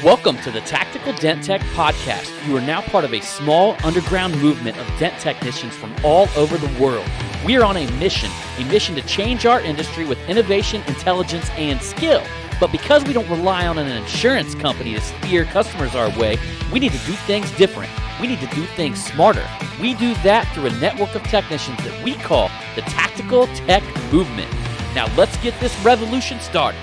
Welcome to the Tactical Dent Tech Podcast. You are now part of a small underground movement of dent technicians from all over the world. We are on a mission to change our industry with innovation, intelligence, and skill. But because we don't rely on an insurance company to steer customers our way, we need to do things different. We need to do things smarter. We do that through a network of technicians that we call the Tactical Tech Movement. Now let's get this revolution started.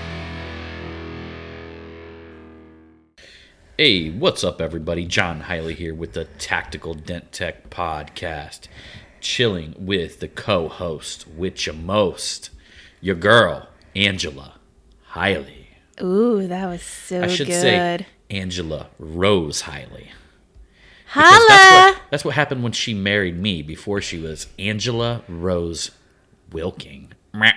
Hey, what's up, everybody? John Hiley here with the Tactical Dent Tech Podcast. Chilling with the co-host, with your most, your girl, Angela Hiley. Ooh, that was so good. I should say Angela Rose Hiley. Holla! That's what happened when she married me before she was Angela Rose Wilking. There's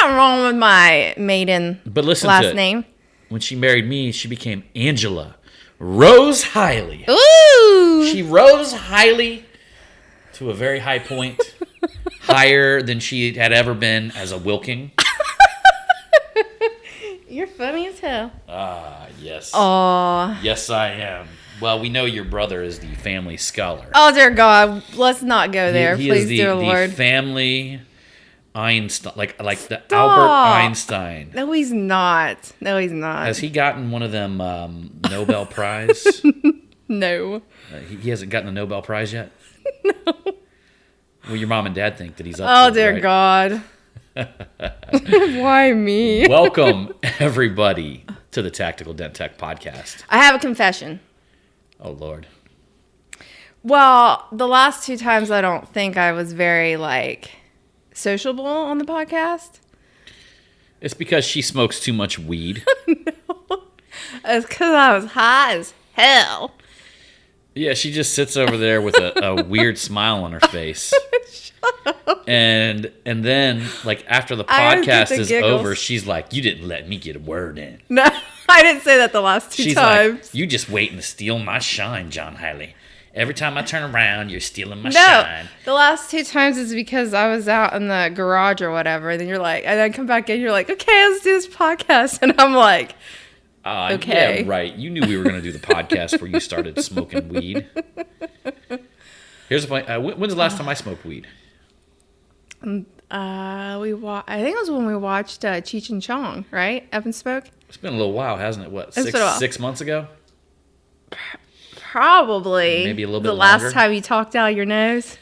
nothing wrong with my maiden But listen last to name. When she married me, she became Angela Rose Hiley. Ooh! She rose highly to a very high point, higher than she had ever been as a Wilking. You're funny as hell. Ah, yes. Aw. Yes, I am. Well, we know your brother is the family scholar. Oh, dear God. Let's not go there. He Please, is dear the Lord. Family Einstein, like the Stop. Albert Einstein. No, he's not. No, he's not. Has he gotten one of them Nobel Prize? No. He hasn't gotten a Nobel Prize yet? No. Well, your mom and dad think that he's up Oh, to it, dear right? God. Why me? Welcome, everybody, to the Tactical Dent Tech Podcast. I have a confession. Oh, Lord. Well, the last two times I don't think I was very, sociable on the podcast. It's because she smokes too much weed. It's because I was high as hell. Yeah, she just sits over there with a weird smile on her face. And then, after the I always get podcast the is giggles. over, she's like, you didn't let me get a word in. No, I didn't say that the last two She's times. like, you just waiting to steal my shine, John Hiley. Every time I turn around, you're stealing my No, shine. the last two times is because I was out in the garage or whatever. And then you're like, and I come back in, you're like, okay, let's do this podcast. And I'm like, okay. Yeah, right. You knew we were going to do the podcast before you started smoking weed. Here's the point. When's the last time I smoked weed? I think it was when we watched Cheech and Chong, right? Up in Smoke? It's been a little while, hasn't it? What, It's been a while. 6 months ago? Probably. Maybe a little bit the last longer. time you talked out your nose.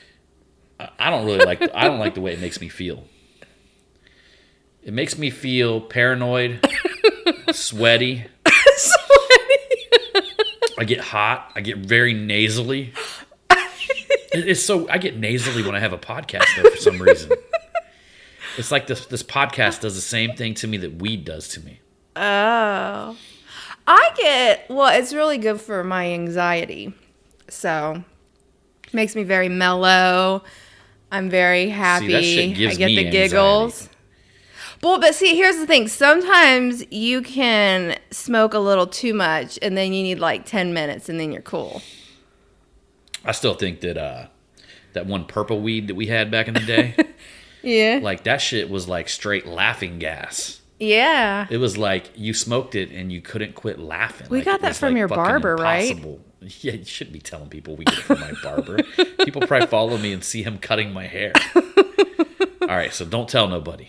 I don't really like. I don't like the way it makes me feel. It makes me feel paranoid, sweaty. I get hot. I get very nasally. It's so I get nasally when I have a podcast though for some reason. It's like this podcast does the same thing to me that weed does to me. Oh. It's really good for my anxiety. So, makes me very mellow. I'm very happy. See, that shit gives I get me the giggles. anxiety. Well, but see, here's the thing. Sometimes you can smoke a little too much and then you need 10 minutes and then you're cool. I still think that that one purple weed that we had back in the day, Yeah. that shit was straight laughing gas. Yeah. It was like you smoked it and you couldn't quit laughing. We got it that was, from your fucking barber, right? impossible. Yeah, you shouldn't be telling people we get it from my barber. People probably follow me and see him cutting my hair. All right, so don't tell nobody.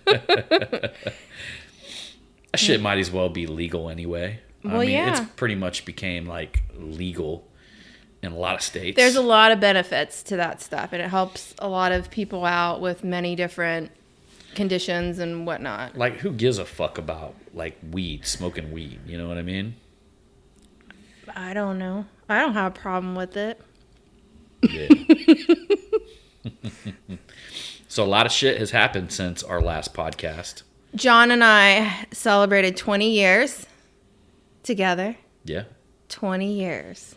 That shit might as well be legal anyway. Well, It's yeah. pretty much became legal in a lot of states. There's a lot of benefits to that stuff, and it helps a lot of people out with many different conditions and whatnot. who gives a fuck about weed, smoking weed? You know what I mean? I don't know. I don't have a problem with it. Yeah. So a lot of shit has happened since our last podcast. John and I celebrated 20 years together. Yeah. 20 years.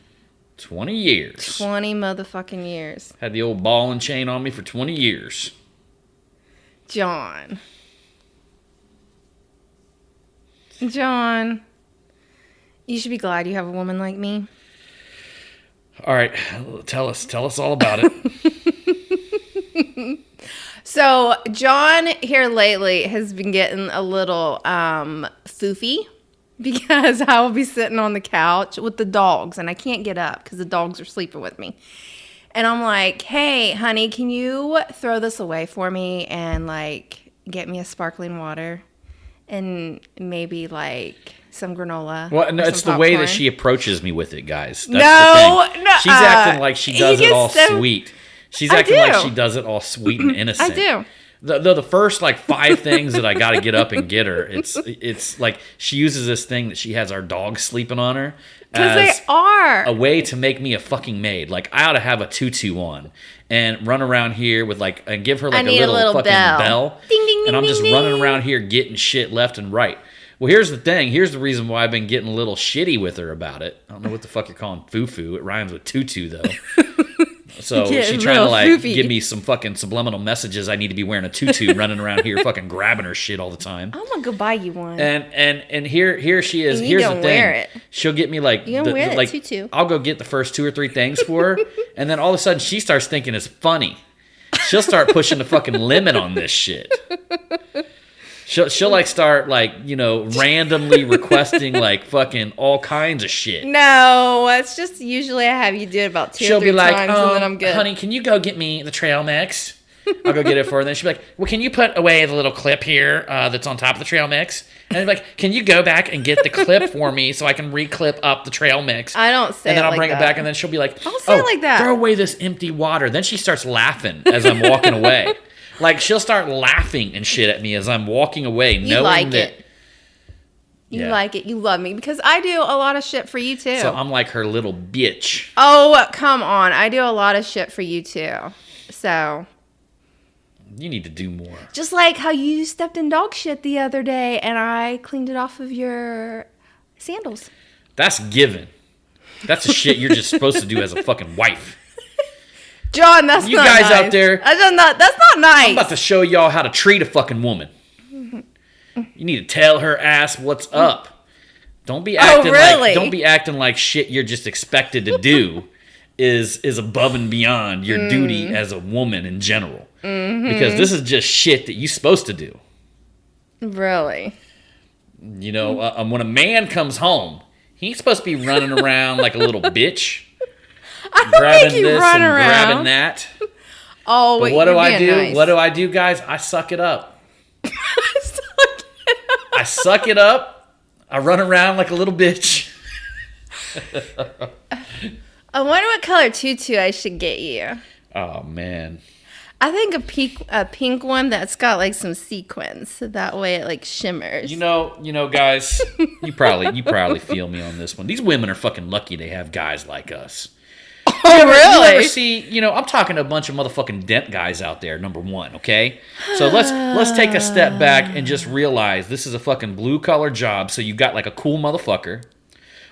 20 years. 20 motherfucking years. Had the old ball and chain on me for 20 years. John, you should be glad you have a woman like me. All right, tell us all about it. So John here lately has been getting a little foofy because I will be sitting on the couch with the dogs and I can't get up because the dogs are sleeping with me. And I'm like, hey, honey, can you throw this away for me and like get me a sparkling water and maybe like some granola? Well, no, or it's some the way that popcorn? she approaches me with it, guys. That's No, the thing. no, She's acting like she does he it all gets so- sweet. She's I acting like do. she does it all sweet and innocent. I do. The first like 5 things that I got to get up and get her, it's like she uses this thing that she has our dog sleeping on her Because they as are. a way to make me a fucking maid. Like I ought to have a tutu on and run around here with like and give her like need a little fucking bell. Ding, ding, and I'm ding, just ding, running ding. around here getting shit left and right. Well, here's the thing. Here's the reason why I've been getting a little shitty with her about it. I don't know what the fuck you're calling foo-foo. It rhymes with tutu though. So Get she's a trying to little like foofy. give me some fucking subliminal messages. I need to be wearing a tutu, running around here, fucking grabbing her shit all the time. I'm gonna go buy you one. And here she is. And you Here's the don't thing. wear it. She'll get me like You don't wear that like tutu. I'll go get the first 2 or 3 things for her, and then all of a sudden she starts thinking it's funny. She'll start pushing the fucking limit on this shit. She'll like start like, you know, randomly requesting like fucking all kinds of shit. No, it's just usually I have you do it about 2 or She'll 3 be like, times and then I'm good. honey, can you go get me the trail mix? I'll go get it for her. And then she'll be like, well, can you put away the little clip here that's on top of the trail mix? And I'll be like, can you go back and get the clip for me so I can re-clip up the trail mix? I don't say And then it I'll like bring that. it back, and then she'll be like, I'll say it like that. Throw away this empty water. Then she starts laughing as I'm walking away. Like, she'll start laughing and shit at me as I'm walking away, You knowing like that... it. You Yeah. like it. You love me because I do a lot of shit for you too. So I'm like her little bitch. Oh, come on. I do a lot of shit for you too. So, You need to do more. just like how you stepped in dog shit the other day and I cleaned it off of your sandals. That's given. That's the shit you're just supposed to do as a fucking wife. John, that's You not guys nice. out there- That's not nice. I'm about to show y'all how to treat a fucking woman. You need to tell her ass what's up. Don't be acting really? like shit you're just expected to do is above and beyond your duty as a woman in general. Because this is just shit that you're supposed to do. Really? You know, when a man comes home, he ain't supposed to be running around like a little bitch, I don't grabbing make you this run and around. grabbing that. Oh, But wait, what do you're I being do? nice. What do I do, guys? I suck it up. I suck it up. I run around like a little bitch. I wonder what color tutu I should get you. Oh man. I think a pink one that's got like some sequins, so that way it like shimmers. You know, guys, you probably feel me on this one. These women are fucking lucky they have guys like us. Oh, You ever see, I'm talking to a bunch of motherfucking dent guys out there, number one, okay? So let's take a step back and just realize this is a fucking blue collar job, so you got like a cool motherfucker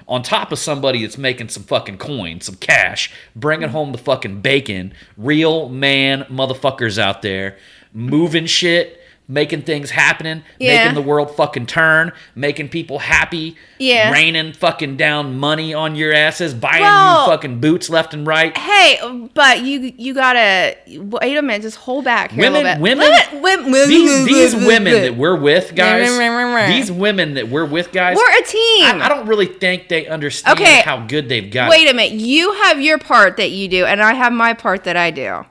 on top of somebody that's making some fucking coin, some cash, bringing home the fucking bacon, real man motherfuckers out there, moving shit, making things happening, Yeah. making the world fucking turn, making people happy, Yeah. raining fucking down money on your asses, buying Well- you fucking boots left and right. Hey, but you gotta wait a minute. Just hold back here a little bit. These women that we're with, guys, Right. these women that we're with, guys, We're a team. I don't really think they understand Okay. how good they've got Wait it. a minute. You have your part that you do, and I have my part that I do.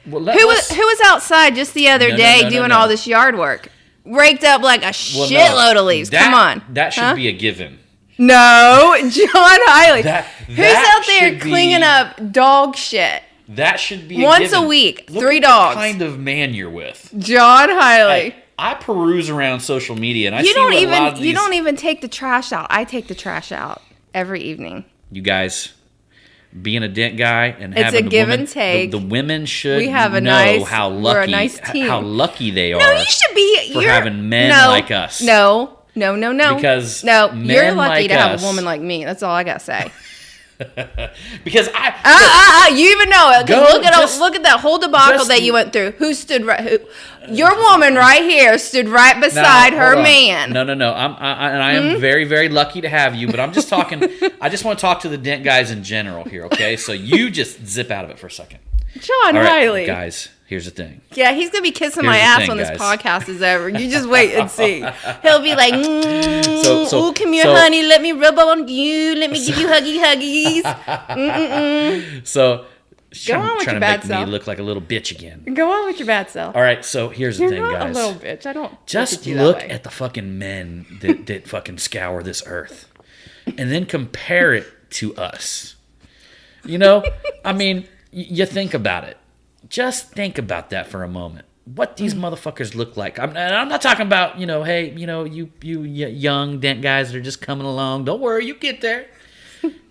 Well, Who was outside just the other No, day no, doing no. all this yard work? Raked up like a Well, no, shitload of leaves. that- Come on. That should Huh? be a given. No, John Hiley. That Who's that out there should be- cleaning up dog shit? That should be Once given. a week, Look 3 at the dogs. kind of man you're with. John Hiley. I peruse around social media and I You see don't what a lot of even these, you don't even take the trash out. I take the trash out every evening. You guys, being a dent guy and It's having a the give women, and take. The women should We have a know nice- how we're a lucky nice team. how lucky they are. No, you should be for you're- having men no, like us. No. Because no, you're men lucky like to have us- a woman like me. That's all I gotta say. Because I You even know it. 'Cause Go just- look at that whole debacle just- that you went through. Who stood right? Your woman right here stood right beside Now, her hold on. man. No. I am very, very lucky to have you, but I'm just talking. I just want to talk to the dent guys in general here, okay? So you just zip out of it for a second. John All right, Hiley. guys, Here's the thing. Yeah, he's gonna be kissing my Here's the ass thing, when this guys. podcast is over. You just wait and see. He'll be like, So- "Ooh, come here, so- honey. Let me rub on you. Let me give you huggies." So Go on with trying your to bad make me self. look like a little bitch again. Go on with your bad self. All right, so here's the You're thing, not guys. a little bitch. I don't. Just at you that look way. at the fucking men that fucking scour this earth, and then compare it to us. You know, I mean, you think about it. Just think about that for a moment. What these motherfuckers look like. And I'm not talking about, hey, you young dent guys that are just coming along. Don't worry, you get there.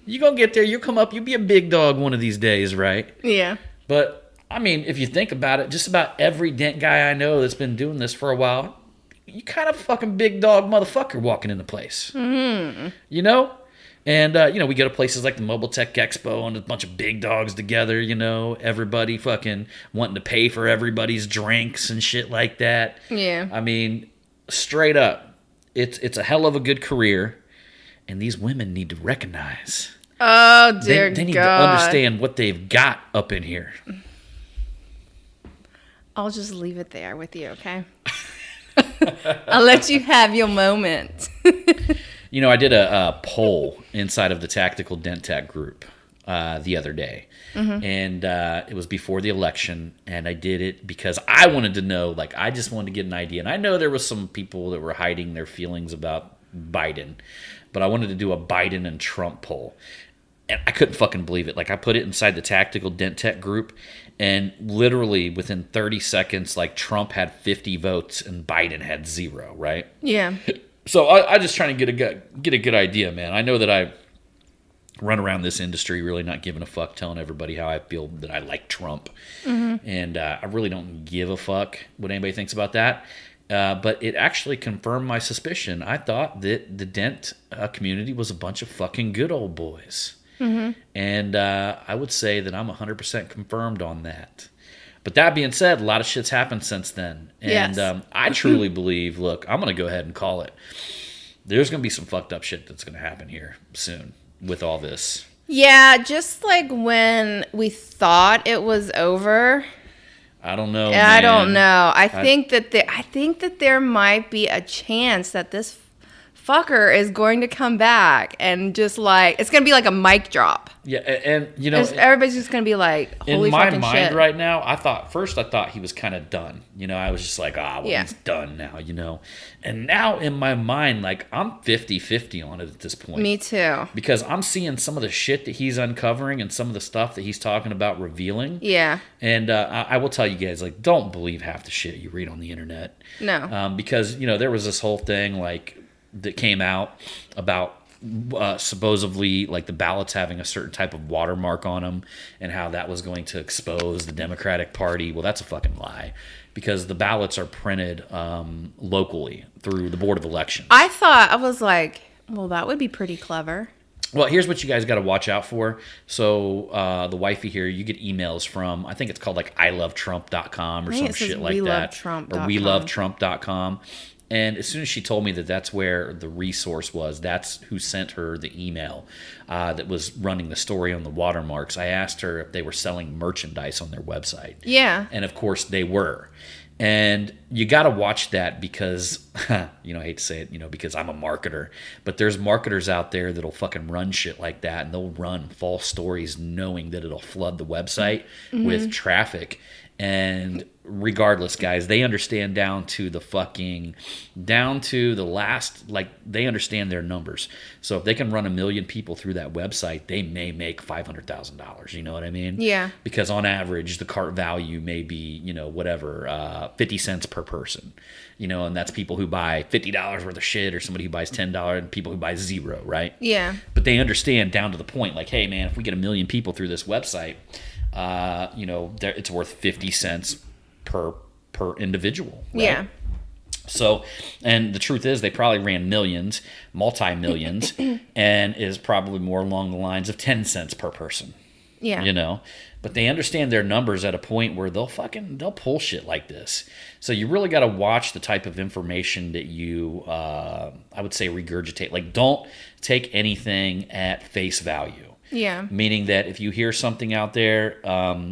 You gonna get there. You come up. You be a big dog one of these days, right? Yeah. But I mean, if you think about it, just about every dent guy I know that's been doing this for a while, you kind of fucking big dog motherfucker walking into place. Mm. You know? And, we go to places like the Mobile Tech Expo and a bunch of big dogs together, everybody fucking wanting to pay for everybody's drinks and shit like that. Yeah. I mean, straight up, it's a hell of a good career, and these women need to recognize. Oh dear They need God. to understand what they've got up in here. I'll just leave it there with you, okay? I'll let you have your moment. I did a poll inside of the Tactical Dent Tech group the other day. Mm-hmm. And it was before the election. And I did it because I wanted to know, I just wanted to get an idea. And I know there was some people that were hiding their feelings about Biden. But I wanted to do a Biden and Trump poll. And I couldn't fucking believe it. I put it inside the Tactical Dent Tech group. And literally within 30 seconds, Trump had 50 votes and Biden had 0, right? Yeah. So I just trying to get a good idea, man. I know that I run around this industry really not giving a fuck, telling everybody how I feel that I like Trump. Mm-hmm. And I really don't give a fuck what anybody thinks about that. But it actually confirmed my suspicion. I thought that the Dent community was a bunch of fucking good old boys. Mm-hmm. And I would say that I'm 100% confirmed on that. But that being said, a lot of shit's happened since then. And Yes. I truly believe, look, I'm going to go ahead and call it. There's going to be some fucked up shit that's going to happen here soon with all this. Yeah, just like when we thought it was over. I don't know. I don't man. know. I think that there might be a chance that this fucker is going to come back and just it's going to be like a mic drop. Yeah, and Everybody's just going to be like, holy in my fucking mind shit. right now, I thought he was kind of done. I was just like, Yeah. he's done now, And now in my mind, I'm 50-50 on it at this point. Me too. Because I'm seeing some of the shit that he's uncovering and some of the stuff that he's talking about revealing. Yeah. And I will tell you guys, don't believe half the shit you read on the internet. No. Because, there was this whole thing, that came out about supposedly the ballots having a certain type of watermark on them and how that was going to expose the Democratic Party. Well, that's a fucking lie because the ballots are printed locally through the Board of Elections. I was like, well, that would be pretty clever. Well, here's what you guys got to watch out for. So the wifey here, you get emails from, I think it's called ilovetrump.com or I think some it says shit like that. welovetrump.com. Or welovetrump.com. And as soon as she told me that that's where the resource was, that's who sent her the email that was running the story on the watermarks. I asked her if they were selling merchandise on their website. Yeah. And of course they were. And you got to watch that because, I hate to say it, because I'm a marketer, but there's marketers out there that'll fucking run shit like that and they'll run false stories knowing that it'll flood the website with traffic. And regardless, guys, they understand down to the last, they understand their numbers. So if they can run 1 million people through that website, they may make $500,000. You know what I mean? Yeah. Because on average, the cart value may be, 50 cents per person, and that's people who buy $50 worth of shit or somebody who buys $10 and people who buy 0, right? Yeah. But they understand down to the point, hey, man, if we get 1 million people through this website, it's worth 50 cents per individual. Right? Yeah. So, and the truth is they probably ran millions, multi-millions, and is probably more along the lines of 10 cents per person. Yeah. But they understand their numbers at a point where they'll pull shit like this. So you really got to watch the type of information that you, I would say, regurgitate. Don't take anything at face value. Yeah. Meaning that if you hear something out there,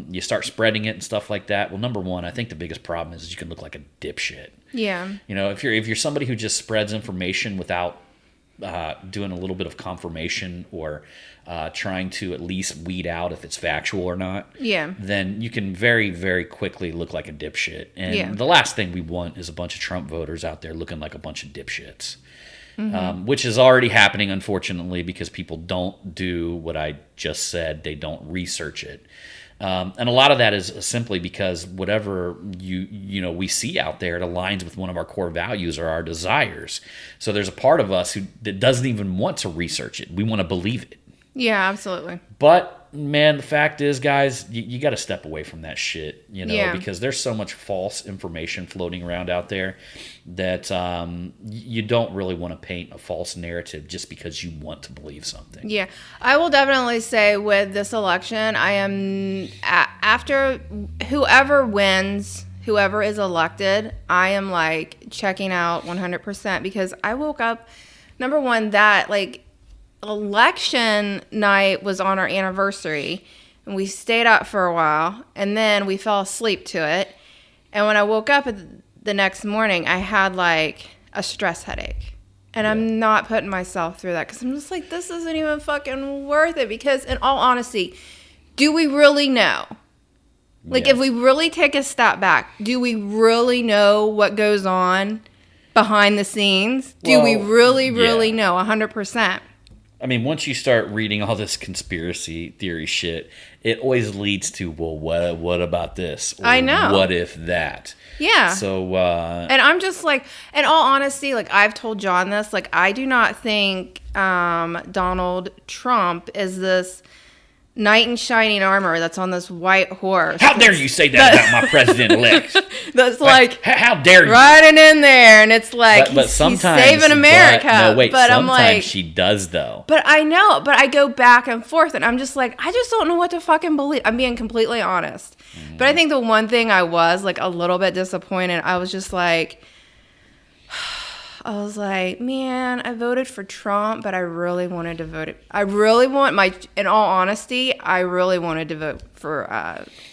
you start spreading it and stuff like that. Well, number one, I think the biggest problem is you can look like a dipshit. Yeah. You know, if you're somebody who just spreads information without doing a little bit of confirmation or trying to at least weed out if it's factual or not, Yeah. then you can very, very quickly look like a dipshit. And Yeah. the last thing we want is a bunch of Trump voters out there looking like a bunch of dipshits. Which is already happening, unfortunately, because people don't do what I just said. They don't research it. And a lot of that is simply because whatever we see out there, it aligns with one of our core values or our desires. So there's a part of us that doesn't even want to research it. We want to believe it. Yeah, absolutely. But man, the fact is, guys, you got to step away from that shit, Yeah. because there's so much false information floating around out there that you don't really want to paint a false narrative just because you want to believe something. Yeah, I will definitely say with this election, I am after whoever wins, whoever is elected, I am like checking out 100% because I woke up. Number one, that like election night was on our anniversary, and we stayed up for a while, and then we fell asleep to it. And when I woke up the next morning, I had like a stress headache. And I'm not putting myself through that because I'm just like, this isn't even fucking worth it. Because in all honesty, do we really know? Like, if we really take a step back, do we really know what goes on behind the scenes? Do we really know 100%? I mean, once you start reading all this conspiracy theory shit, it always leads to, well, what about this? Or I know. What if that? Yeah. So, and I'm just like, in all honesty, like I've told John this, like I do not think Donald Trump is this knight in shining armor that's on this white horse. How dare you say that about my president-elect? That's like, how dare you? riding in there, and it's like But he's sometimes saving America. But I'm sometimes like, she does though. but I know, but I go back and forth, and I'm just like, I just don't know what to fucking believe. I'm being completely honest. But I think the one thing I was like a little bit disappointed, I was just like, man, I voted for Trump, but I really wanted to vote. In all honesty, I really wanted to vote for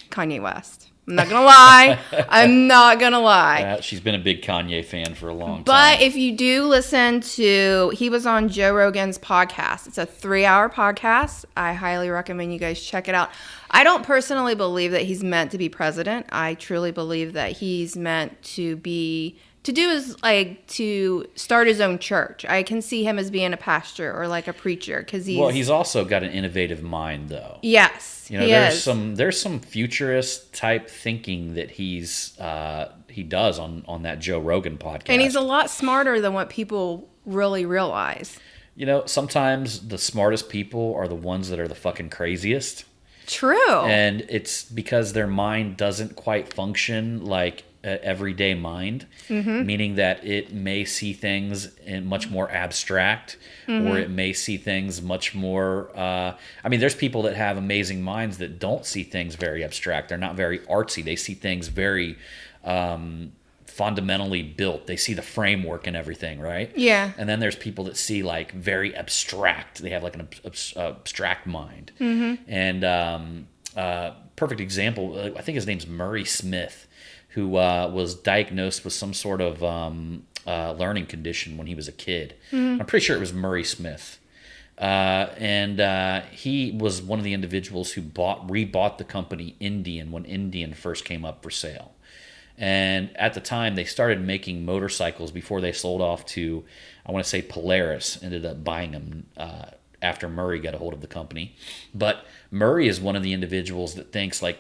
Kanye West. I'm not going to lie. I'm not going to lie. She's been a big Kanye fan for a long time. But if you do listen to, he was on Joe Rogan's podcast. It's a 3-hour podcast. I highly recommend you guys check it out. I don't personally believe that he's meant to be president. I truly believe that he's meant to start his own church. I can see him as being a pastor or like a preacher because he's also got an innovative mind though. Yes. There's some futurist type thinking that he does on that Joe Rogan podcast. And he's a lot smarter than what people really realize. Sometimes the smartest people are the ones that are the fucking craziest. True. And it's because their mind doesn't quite function like an everyday mind, meaning that it may see things in much more abstract, or it may see things much more. There's people that have amazing minds that don't see things very abstract. They're not very artsy. They see things very fundamentally built. They see the framework and everything, right? Yeah. And then there's people that see like very abstract. They have like an abstract mind. And perfect example, I think his name's Murray Smith, who was diagnosed with some sort of learning condition when he was a kid. I'm pretty sure it was Murray Smith. And he was one of the individuals who rebought the company Indian when Indian first came up for sale. And at the time, they started making motorcycles before they sold off to, I want to say Polaris, ended up buying them after Murray got a hold of the company. But Murray is one of the individuals that thinks like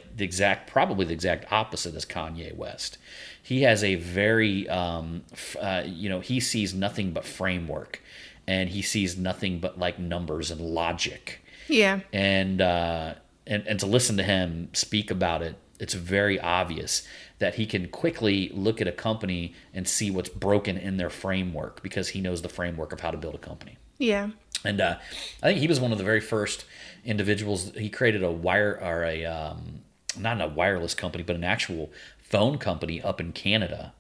probably the exact opposite as Kanye West. He has a very, he sees nothing but framework, and he sees nothing but like numbers and logic. Yeah. And to listen to him speak about it, it's very obvious that he can quickly look at a company and see what's broken in their framework because he knows the framework of how to build a company. Yeah. And I think he was one of the very first individuals. He created not a wireless company, but an actual phone company up in Canada.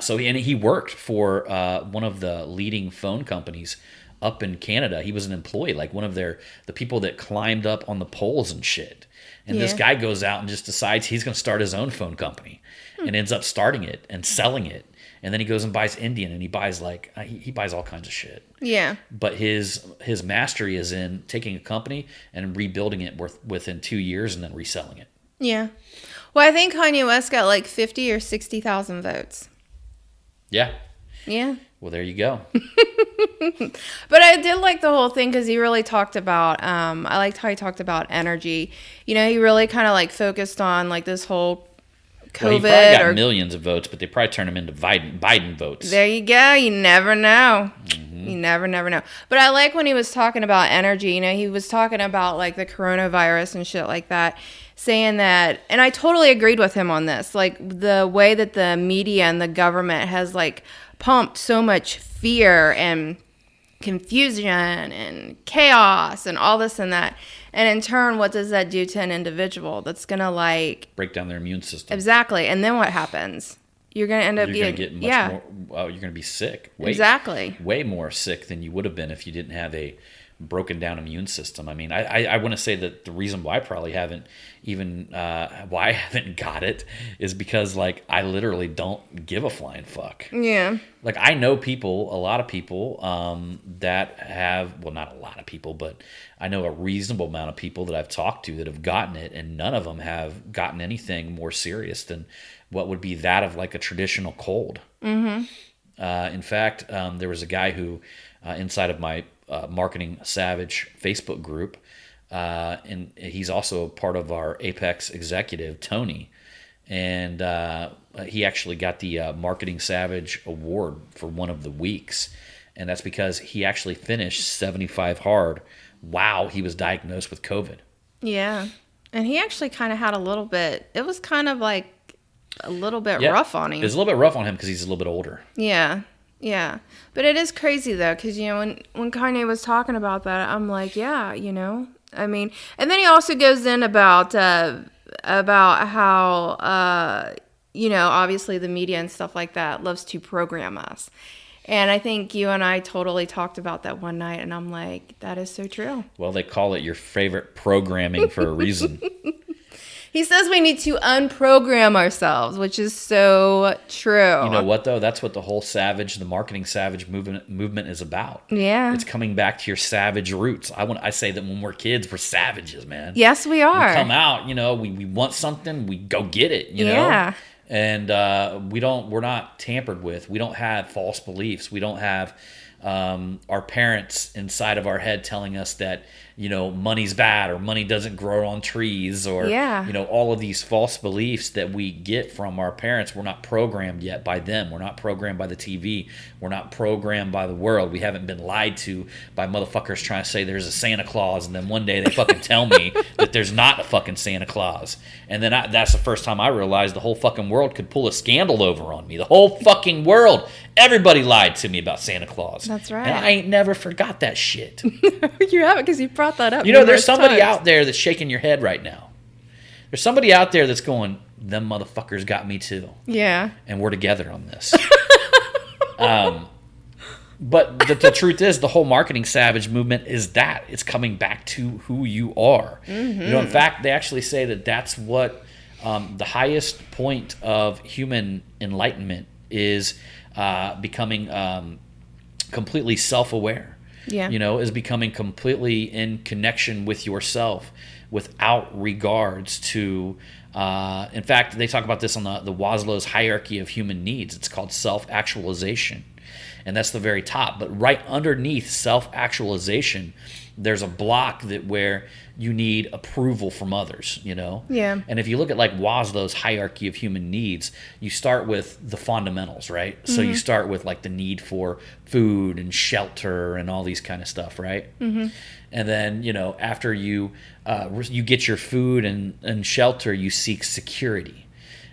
So he worked for one of the leading phone companies up in Canada. He was an employee, like one of the people that climbed up on the poles and shit. And this guy goes out and just decides he's going to start his own phone company and ends up starting it and selling it. And then he goes and buys Indian, and he buys he buys all kinds of shit. Yeah. But his mastery is in taking a company and rebuilding it within 2 years and then reselling it. Yeah. Well, I think Kanye West got like 50 or 60,000 votes. Yeah. Yeah. Well, there you go. But I did like the whole thing because he really talked about, I liked how he talked about energy. You know, he really kind of like focused on like this whole COVID. Well, he probably got millions of votes, but they probably turned him into Biden votes. There you go. You never know. Mm-hmm. You never know. But I like when he was talking about energy. You know, he was talking about like the coronavirus and shit like that, saying that, and I totally agreed with him on this, like the way that the media and the government has like pumped so much fear and confusion and chaos and all this and that. And in turn, what does that do to an individual that's going to like break down their immune system? Exactly. And then what happens? You're going to end up you're going to get much more, you're going to be sick. Way more sick than you would have been if you didn't have a broken down immune system. I mean, I want to say that the reason why I probably haven't even why I haven't got it is because like I literally don't give a flying fuck. Yeah. Like I know a lot of people that have, well, not a lot of people, but I know a reasonable amount of people that I've talked to that have gotten it, and none of them have gotten anything more serious than what would be that of like a traditional cold. Mm-hmm. In fact, there was a guy who inside of my Marketing Savage Facebook group, and he's also part of our Apex executive, Tony, and he actually got the Marketing Savage award for one of the weeks, and that's because he actually finished 75 hard while he was diagnosed with COVID. Yeah, and he actually kind of had it was kind of like a little bit rough on him. It was a little bit rough on him because he's a little bit older. Yeah. Yeah, but it is crazy though, because you know when Kanye was talking about that, I'm like, yeah, you know, I mean, and then he also goes in about how you know, obviously the media and stuff like that loves to program us, and I think you and I totally talked about that one night, and I'm like, that is so true. Well, they call it your favorite programming for a reason. He says we need to unprogram ourselves, which is so true. You know what, though? That's what the whole the Marketing Savage movement is about. Yeah. It's coming back to your savage roots. I say that when we're kids, we're savages, man. Yes, we are. We come out, you know, we want something, we go get it, you know? And we're not tampered with. We don't have false beliefs. We don't have our parents inside of our head telling us that, you know, money's bad or money doesn't grow on trees or, you know, all of these false beliefs that we get from our parents. We're not programmed yet by them. We're not programmed by the TV. We're not programmed by the world. We haven't been lied to by motherfuckers trying to say there's a Santa Claus, and then one day they fucking tell me that there's not a fucking Santa Claus. And then that's the first time I realized the whole fucking world could pull a scandal over on me. The whole fucking world. Everybody lied to me about Santa Claus. That's right. And I ain't never forgot that shit. You haven't, because you brought that up. You know, there's somebody out there that's shaking your head right now. There's somebody out there that's going, them motherfuckers got me too. Yeah. And we're together on this. But the truth is, the whole Marketing Savage movement is that. It's coming back to who you are. Mm-hmm. You know, in fact, they actually say that that's what the highest point of human enlightenment is, becoming completely self-aware. Yeah. You know, is becoming completely in connection with yourself without regards to, in fact, they talk about this on the Waslow's hierarchy of human needs. It's called self-actualization. And that's the very top. But right underneath self-actualization, there's a block where you need approval from others, you know? Yeah. And if you look at like Waslow's hierarchy of human needs, you start with the fundamentals, right? Mm-hmm. So you start with like the need for food and shelter and all these kind of stuff, right? Mm-hmm. And then, you know, after you get your food and shelter, you seek security.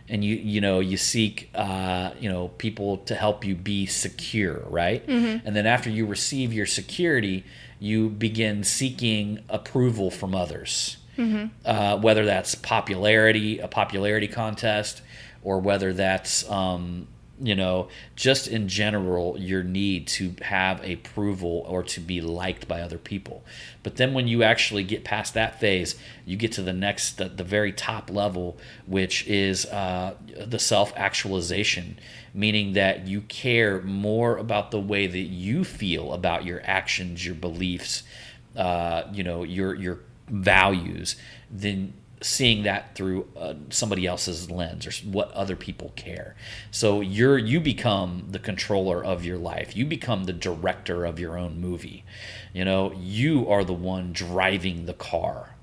And you seek people to help you be secure, right? Mm-hmm. And then after you receive your security, you begin seeking approval from others, whether that's a popularity contest, or whether that's just in general, your need to have approval or to be liked by other people. But then when you actually get past that phase, you get to the very top level, which is the self-actualization, meaning that you care more about the way that you feel about your actions, your beliefs, your values, than seeing that through somebody else's lens or what other people care. So you become the controller of your life. You become the director of your own movie. You are the one driving the car,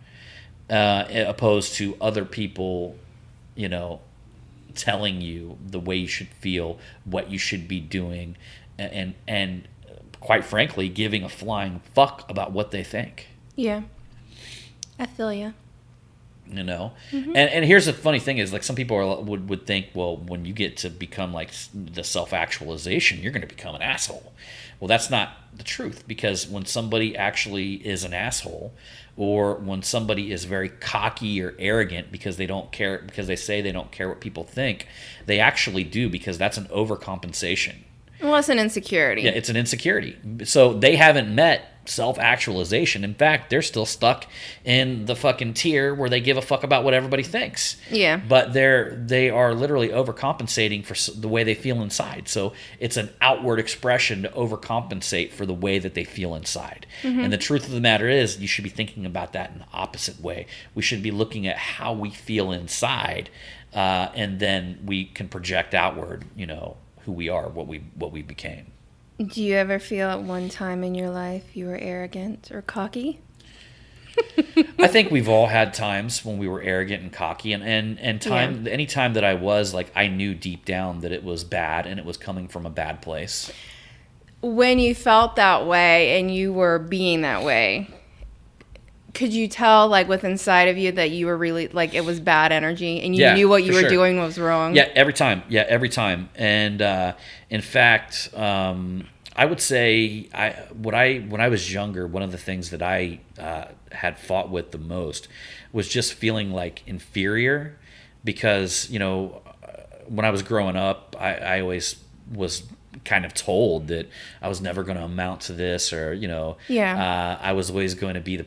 opposed to other people, telling you the way you should feel, what you should be doing, and quite frankly, giving a flying fuck about what they think. Yeah, I feel you. Mm-hmm. And here's the funny thing is, like, some people would think, well, when you get to become like the self-actualization, you're going to become an asshole. Well, that's not the truth, because when somebody actually is an asshole, or when somebody is very cocky or arrogant because they don't care, because they say they don't care what people think, they actually do, because that's an overcompensation. Well, it's an insecurity. Yeah, it's an insecurity. So they haven't met self-actualization. In fact, they're still stuck in the fucking tier where they give a fuck about what everybody thinks. Yeah. But they are literally overcompensating for the way they feel inside. So it's an outward expression to overcompensate for the way that they feel inside. Mm-hmm. And the truth of the matter is, you should be thinking about that in the opposite way. We should be looking at how we feel inside, and then we can project outward, who we are, what we became. Do you ever feel at one time in your life you were arrogant or cocky? I think we've all had times when we were arrogant and cocky, and any time that I was, like, I knew deep down that it was bad and it was coming from a bad place. When you felt that way and you were being that way, could you tell, like, with inside of you that you were really, like, it was bad energy and you knew what you were doing was wrong? Yeah, every time. And in fact, I would say when I was younger, one of the things that I had fought with the most was just feeling like inferior, because when I was growing up, I always was kind of told that I was never going to amount to this, or I was always going to be the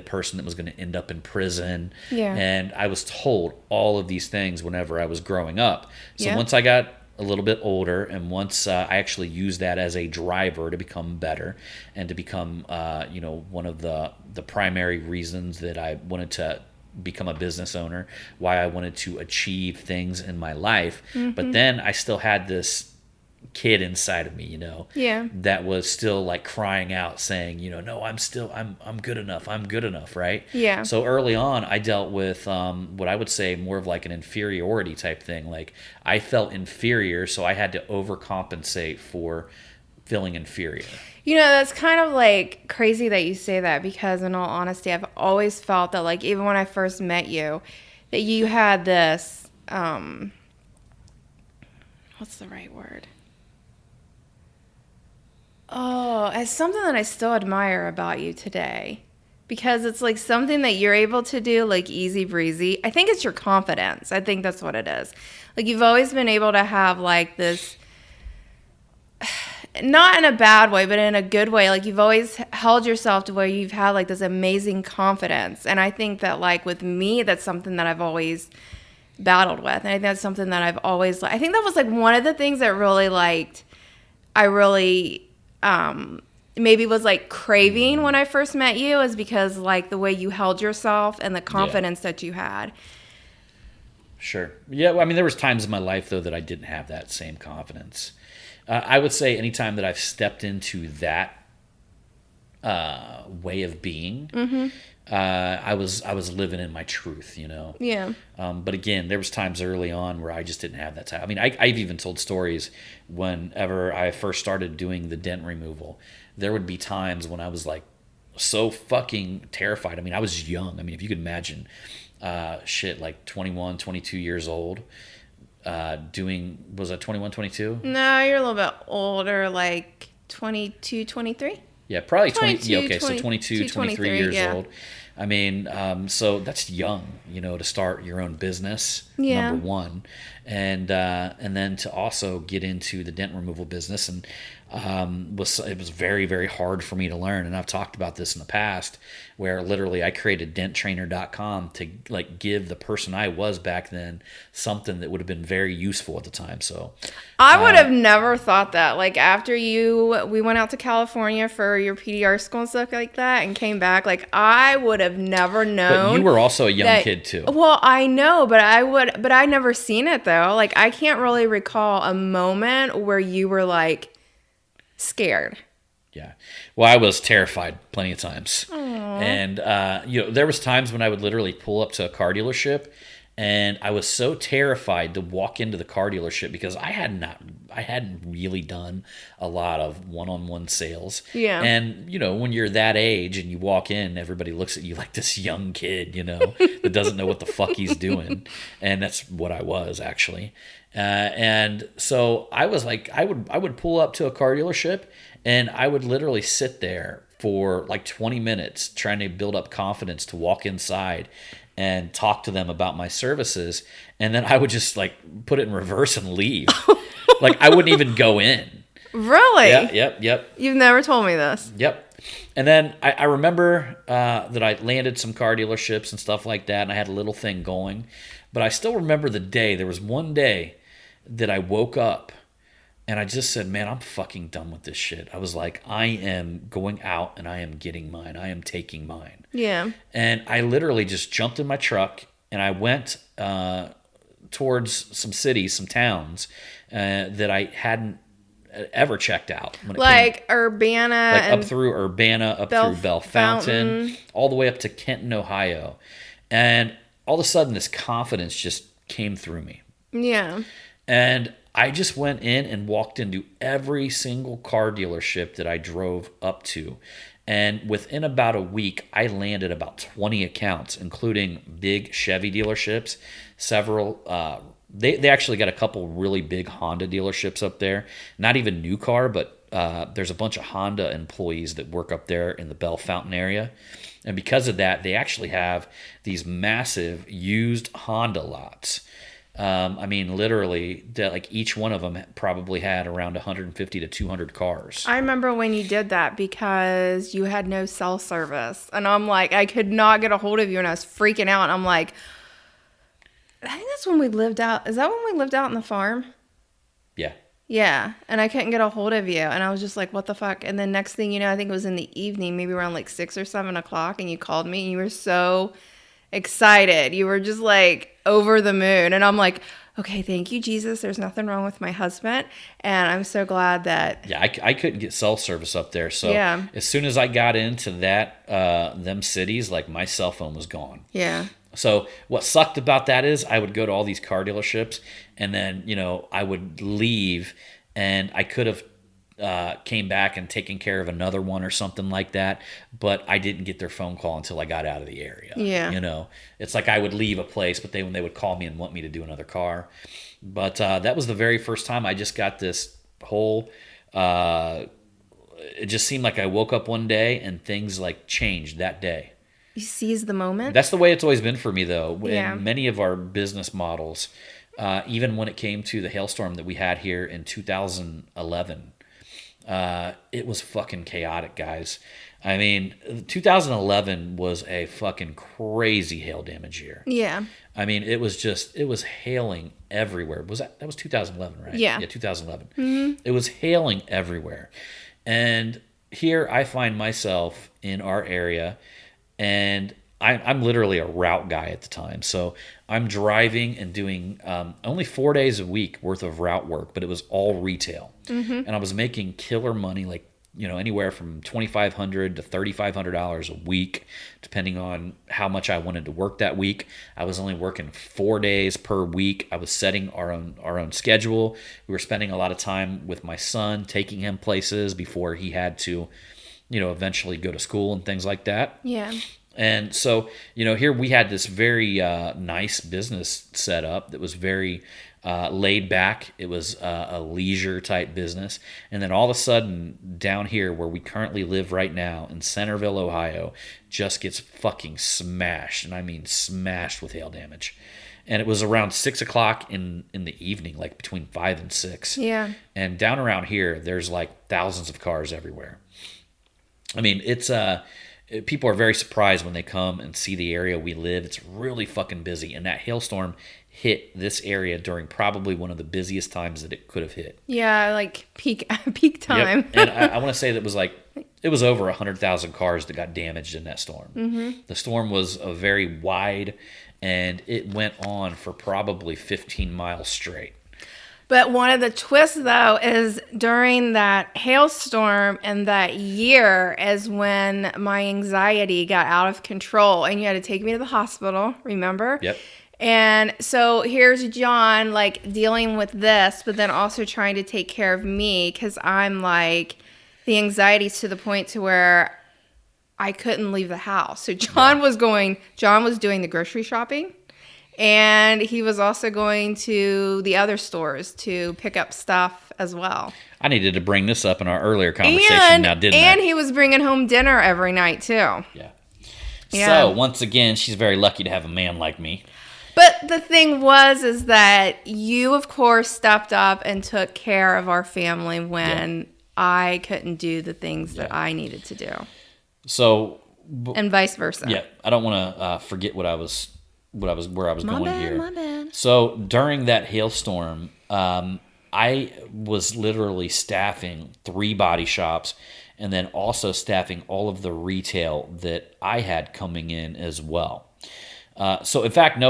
person that was going to end up in prison. And I was told all of these things whenever I was growing up. So once I got a little bit older, and once I actually used that as a driver to become better and to become one of the primary reasons that I wanted to become a business owner, why I wanted to achieve things in my life. Mm-hmm. But then I still had this kid inside of me, that was still, like, crying out saying, no, I'm good enough, right? Yeah. So early on, I dealt with what I would say more of like an inferiority type thing. Like, I felt inferior, so I had to overcompensate for feeling inferior. That's kind of, like, crazy that you say that, because in all honesty, I've always felt that, like, even when I first met you, that you had this what's the right word? Oh, it's something that I still admire about you today, because it's like something that you're able to do, like, easy breezy. I think it's your confidence. I think that's what it is. Like, you've always been able to have, like, this, not in a bad way, but in a good way. Like, you've always held yourself to where you've had, like, this amazing confidence. And I think that, like, with me, that's something that I've always battled with. And I think that's something that I've always, I think that was, like, one of the things that really, like, I really maybe was, like, craving when I first met you, is because, like, the way you held yourself and the confidence that you had. Sure. Yeah, well, I mean, there was times in my life, though, that I didn't have that same confidence. I would say anytime that I've stepped into that way of being, mm-hmm. I was living in my truth, Yeah. But again, there was times early on where I just didn't have that time. I mean, I've even told stories whenever I first started doing the dent removal. There would be times when I was, like, so fucking terrified. I mean, I was young. I mean, if you could imagine, like 21, 22 years old, was I 21, 22? No, you're a little bit older, like 22, 23. Yeah, probably 22, 22, 23 years old. I mean, so that's young, to start your own business. Yeah. Number one, and then to also get into the dent removal business, and it was very, very hard for me to learn. And I've talked about this in the past, where literally I created denttrainer.com to like give the person I was back then something that would have been very useful at the time. So I would have never thought that. Like after we went out to California for your PDR school and stuff like that and came back, like I would have never known. But you were also a young kid too. Well, I know, but I never seen it though. Like I can't really recall a moment where you were like scared. Yeah. Well, I was terrified plenty of times. Aww. And, there was times when I would literally pull up to a car dealership and I was so terrified to walk into the car dealership because I hadn't really done a lot of one-on-one sales. Yeah. And, when you're that age and you walk in, everybody looks at you like this young kid, that doesn't know what the fuck he's doing. And that's what I was actually. And so I was like, I would pull up to a car dealership and I would literally sit there for like 20 minutes trying to build up confidence to walk inside and talk to them about my services. And then I would just like put it in reverse and leave. Like I wouldn't even go in. Really? Yeah, yep. You've never told me this. Yep. And then I remember that I landed some car dealerships and stuff like that, and I had a little thing going. But I still remember the day. There was one day that I woke up and I just said, man, I'm fucking done with this shit. I was like, I am going out and I am getting mine. I am taking mine. Yeah. And I literally just jumped in my truck and I went towards some cities, some towns that I hadn't ever checked out. When like Urbana. Like up through Urbana, up through Bellefontaine, all the way up to Kenton, Ohio. And all of a sudden this confidence just came through me. Yeah. And I just went in and walked into every single car dealership that I drove up to. And within about a week, I landed about 20 accounts, including big Chevy dealerships, several. They actually got a couple really big Honda dealerships up there. Not even new car, but there's a bunch of Honda employees that work up there in the Bellefontaine area. And because of that, they actually have these massive used Honda lots. Literally, like each one of them probably had around 150 to 200 cars. I remember when you did that because you had no cell service. And I'm like, I could not get a hold of you and I was freaking out. And I'm like, I think that's when we lived out. Is that when we lived out on the farm? Yeah. Yeah. And I couldn't get a hold of you. And I was just like, what the fuck? And then next thing you know, I think it was in the evening, maybe around like 6 or 7 o'clock. And you called me and you were so excited. You were just like over the moon. And I'm like, okay, thank you, Jesus. There's nothing wrong with my husband. And I'm so glad that. Yeah, I couldn't get cell service up there. So yeah. As soon as I got into them cities, like my cell phone was gone. Yeah. So what sucked about that is I would go to all these car dealerships and then, I would leave and I could have came back and taken care of another one or something like that, but I didn't get their phone call until I got out of the area. Yeah. It's like I would leave a place, but when they would call me and want me to do another car. But that was the very first time I just got this whole, it just seemed like I woke up one day and things like changed that day. You seize the moment? That's the way it's always been for me, though. Yeah. In many of our business models, even when it came to the hailstorm that we had here in 2011, it was fucking chaotic, guys. I mean, 2011 was a fucking crazy hail damage year. Yeah. I mean, it was hailing everywhere. That was 2011, right? Yeah. Yeah, 2011. Mm-hmm. It was hailing everywhere. And here I find myself in our area, and I'm literally a route guy at the time. So I'm driving and doing only 4 days a week worth of route work, but it was all retail. Mm-hmm. And I was making killer money, like, anywhere from $2,500 to $3,500 a week, depending on how much I wanted to work that week. I was only working 4 days per week. I was setting our own schedule. We were spending a lot of time with my son, taking him places before he had to, eventually go to school and things like that. Yeah. And so, here we had this very nice business set up that was very laid back. It was a leisure type business. And then all of a sudden, down here where we currently live right now in Centerville, Ohio, just gets fucking smashed. And I mean smashed with hail damage. And it was around 6 o'clock in the evening, like between 5 and 6. Yeah. And down around here, there's like thousands of cars everywhere. I mean, it's people are very surprised when they come and see the area we live. It's really fucking busy. And that hailstorm hit this area during probably one of the busiest times that it could have hit. Yeah, like peak time. Yep. And I want to say that it was over 100,000 cars that got damaged in that storm. Mm-hmm. The storm was a very wide, and it went on for probably 15 miles straight. But one of the twists, though, is during that hailstorm and that year is when my anxiety got out of control, and you had to take me to the hospital, remember? Yep. And so here's John, like, dealing with this, but then also trying to take care of me, because I'm, like, the anxiety's to the point to where I couldn't leave the house. So John was doing the grocery shopping. And he was also going to the other stores to pick up stuff as well. I needed to bring this up in our earlier conversation now, didn't I? And he was bringing home dinner every night, too. Yeah. Yeah. So, once again, she's very lucky to have a man like me. But the thing is that you, of course, stepped up and took care of our family when I couldn't do the things that I needed to do. So... and vice versa. Yeah. I don't want to forget where I was going here. My bad. So during that hailstorm, I was literally staffing 3 body shops and then also staffing all of the retail that I had coming in as well. So in fact, I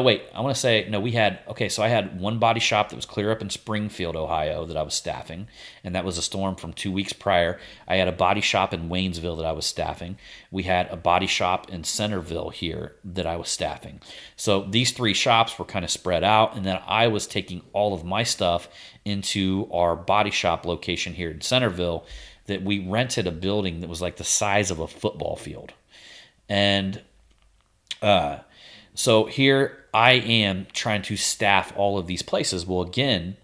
had one body shop that was clear up in Springfield, Ohio that I was staffing, and that was a storm from 2 weeks prior. I had a body shop in Waynesville that I was staffing. We had a body shop in Centerville here that I was staffing. So these 3 shops were kind of spread out, and then I was taking all of my stuff into our body shop location here in Centerville that we rented a building that was like the size of a football field. And so here I am trying to staff all of these places. Well, again,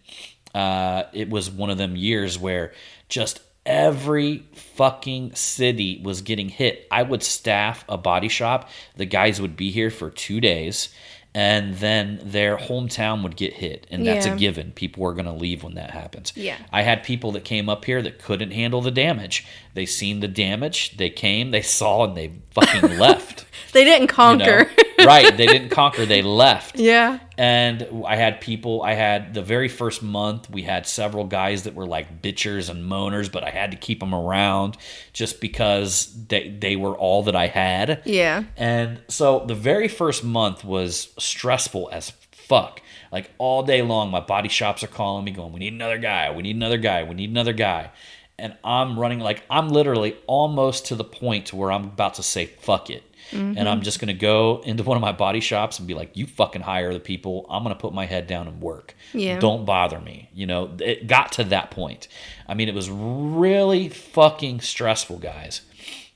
it was one of them years where just every fucking city was getting hit. I would staff a body shop. The guys would be here for 2 days, and then their hometown would get hit. And that's a given. People were going to leave when that happens. Yeah. I had people that came up here that couldn't handle the damage. They seen the damage. They came, they saw, and they fucking left. They didn't conquer. Right. They didn't conquer. They left. Yeah. And I had the very first month, we had several guys that were like bitchers and moaners, but I had to keep them around just because they were all that I had. Yeah. And so the very first month was stressful as fuck. Like all day long, my body shops are calling me going, we need another guy. We need another guy. We need another guy. And I'm running I'm literally almost to the point where I'm about to say, fuck it. Mm-hmm. And I'm just going to go into one of my body shops and be like, you fucking hire the people. I'm going to put my head down and work. Yeah. Don't bother me. It got to that point. I mean, it was really fucking stressful, guys.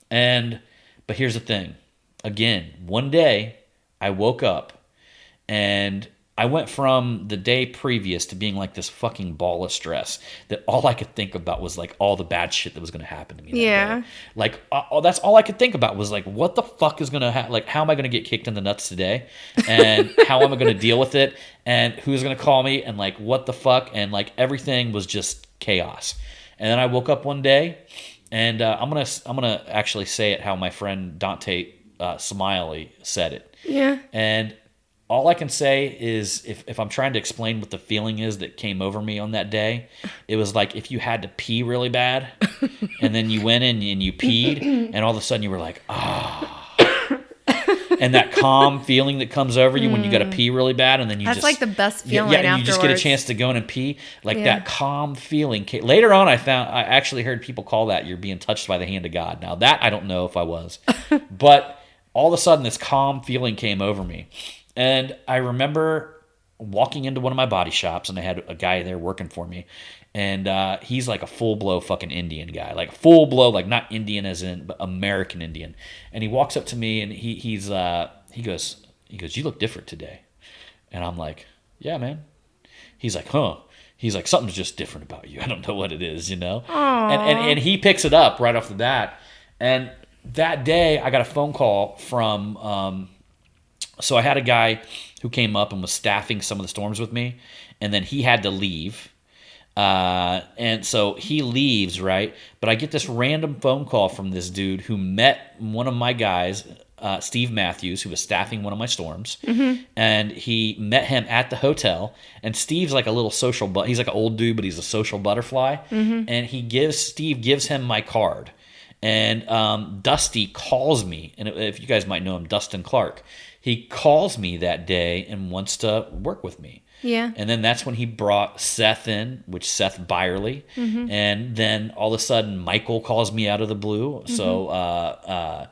But here's the thing. Again, one day I woke up and I went from the day previous to being like this fucking ball of stress that all I could think about was like all the bad shit that was going to happen to me. Yeah. Like that's all I could think about was like, what the fuck is going to happen? Like, how am I going to get kicked in the nuts today? And how am I going to deal with it? And who's going to call me? And like, what the fuck? And like, everything was just chaos. And then I woke up one day and I'm going to actually say it how my friend Dante Smiley said it. Yeah. And all I can say is if I'm trying to explain what the feeling is that came over me on that day, it was like if you had to pee really bad and then you went in and you peed and all of a sudden you were like, and that calm feeling that comes over you when you got to pee really bad and then That's like the best feeling afterwards. You just get a chance to go in and pee. Like that calm feeling. Later on I actually heard people call that you're being touched by the hand of God. Now that I don't know if I was. But all of a sudden this calm feeling came over me. And I remember walking into one of my body shops, and I had a guy there working for me, and he's like a full-blow fucking Indian guy, like full-blow, like not Indian as in, but American Indian. And he walks up to me, and he goes, you look different today. And I'm like, yeah, man. He's like, huh. He's like, something's just different about you. I don't know what it is, And he picks it up right off the bat. And that day, I got a phone call from, so I had a guy who came up and was staffing some of the storms with me, and then he had to leave. And so he leaves, right? But I get this random phone call from this dude who met one of my guys, Steve Matthews, who was staffing one of my storms. And he met him at the hotel. And Steve's like a little social, he's like an old dude, but he's a social butterfly. And Steve gives him my card. And Dusty calls me, and if you guys might know him, Dustin Clark. He calls me that day and wants to work with me. Yeah. And then that's when he brought Seth in, which Seth Byerly. And then all of a sudden, Michael calls me out of the blue. So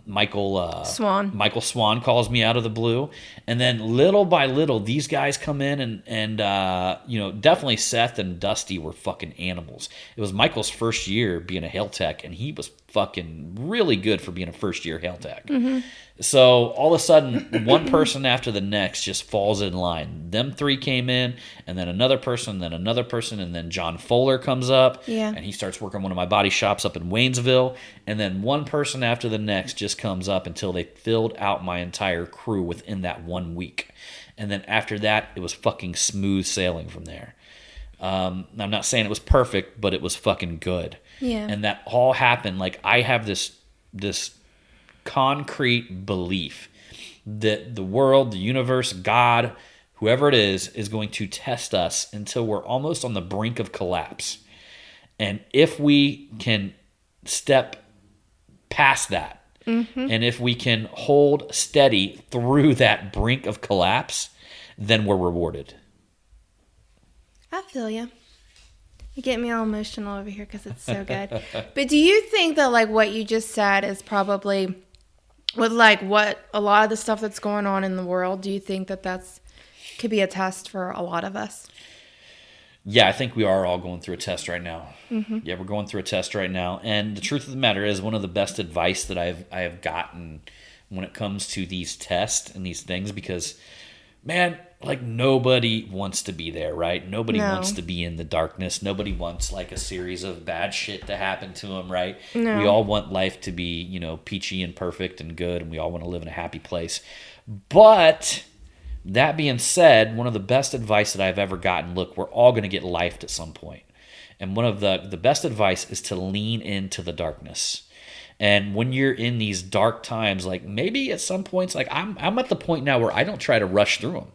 Michael Swan calls me out of the blue. And then little by little, these guys come in and definitely Seth and Dusty were fucking animals. It was Michael's first year being a hail tech, and he was fucking really good for being a first year hail tech. So all of a sudden, one person after the next just falls in line. Them three came in, and then another person, and then John Fuller comes up, and he starts working one of my body shops up in Waynesville, and then one person after the next just comes up until they filled out my entire crew within that 1 week. And then after that, it was fucking smooth sailing from there. I'm not saying it was perfect, but it was fucking good. Yeah. And that all happened, like, I have this concrete belief that the world, the universe, God, whoever it is going to test us until we're almost on the brink of collapse. And if we can step past that, and if we can hold steady through that brink of collapse, then we're rewarded. I feel you. You get me all emotional over here because it's so good. But do you think that, like, what you just said is probably with, like, what a lot of the stuff that's going on in the world, do you think that could be a test for a lot of us? Yeah, I think we are all going through a test right now. Yeah, we're going through a test right now. And the truth of the matter is, one of the best advice that I have gotten when it comes to these tests and these things, because, man, like, nobody wants to be there, right? Nobody wants to be in the darkness. Nobody wants, like, a series of bad shit to happen to them, right? No. We all want life to be, peachy and perfect and good, and we all want to live in a happy place. But that being said, one of the best advice that I've ever gotten, look, we're all going to get lifed at some point. And one of the best advice is to lean into the darkness. And when you're in these dark times, like, maybe at some points, like, I'm at the point now where I don't try to rush through them.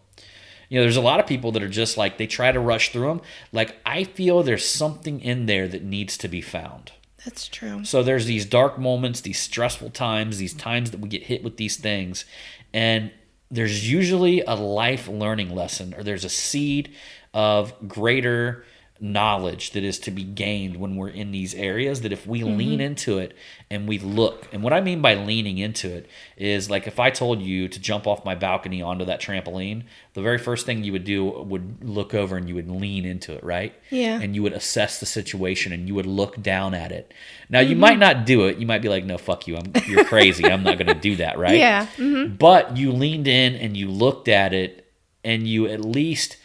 There's a lot of people that are just like, they try to rush through them. Like, I feel there's something in there that needs to be found. That's true. So there's these dark moments, these stressful times, these times that we get hit with these things. And there's usually a life learning lesson, or there's a seed of greater knowledge that is to be gained when we're in these areas, that if we lean into it and we look. And what I mean by leaning into it is, like, if I told you to jump off my balcony onto that trampoline, the very first thing you would do would look over and you would lean into it, right? Yeah. And you would assess the situation and you would look down at it. Now, you might not do it. You might be like, no, fuck you. You're crazy. I'm not going to do that, right? Yeah. But you leaned in and you looked at it and you at least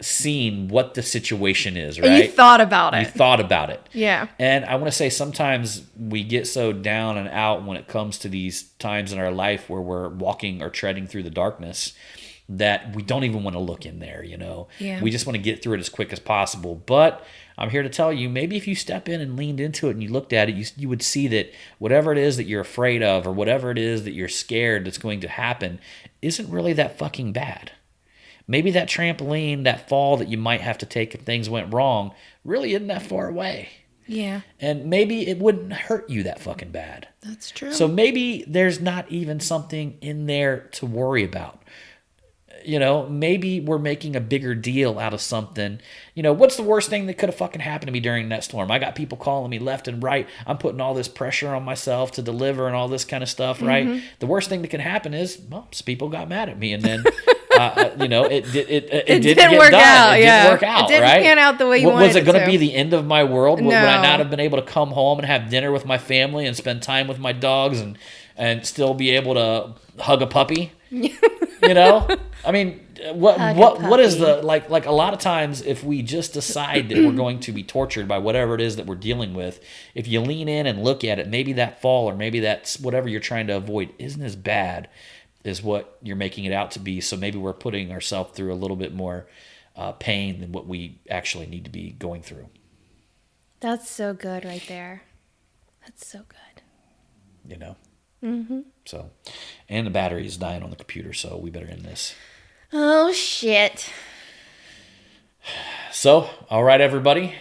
seen what the situation is, right? And you thought about it. You thought about it. Yeah. And I want to say, sometimes we get so down and out when it comes to these times in our life where we're walking or treading through the darkness, that we don't even want to look in there, Yeah. We just want to get through it as quick as possible. But I'm here to tell you, maybe if you step in and leaned into it and you looked at it, you would see that whatever it is that you're afraid of, or whatever it is that you're scared that's going to happen, isn't really that fucking bad. Maybe that trampoline, that fall that you might have to take if things went wrong, really isn't that far away. Yeah. And maybe it wouldn't hurt you that fucking bad. That's true. So maybe there's not even something in there to worry about. Maybe we're making a bigger deal out of something. What's the worst thing that could have fucking happened to me during that storm? I got people calling me left and right. I'm putting all this pressure on myself to deliver and all this kind of stuff, right? The worst thing that could happen is, well, some people got mad at me, and then it didn't work done. out. It Yeah. didn't work out. It didn't right? pan out the way you wanted Was it it going to. to be the end of my world? Would I No. not have been able to come home and have dinner with my family and spend time with my dogs and still be able to hug a puppy? You know, I mean, Hug a what is puppy. the like a lot of times if we just decide that we're going to be tortured by whatever it is that we're dealing with, if you lean in and look at it, maybe that fall or maybe that's whatever you're trying to avoid isn't as bad as what you're making it out to be. So maybe we're putting ourselves through a little bit more pain than what we actually need to be going through. That's so good right there. That's so good. You know. Mm-hmm. So, and the battery is dying on the computer, so we better end this. Oh, shit. So, all right, everybody.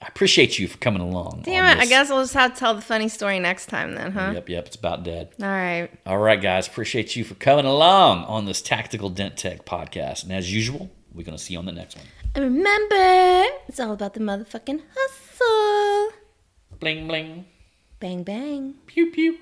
I appreciate you for coming along. Damn on it. I this. guess I'll just have to tell the funny story next time then, huh? Yep, it's about dead. All right. All right, guys. Appreciate you for coming along on this Tactical Dent Tech podcast. And as usual, we're going to see you on the next one. And remember, it's all about the motherfucking hustle. Bling, bling. Bang, bang. Pew, pew.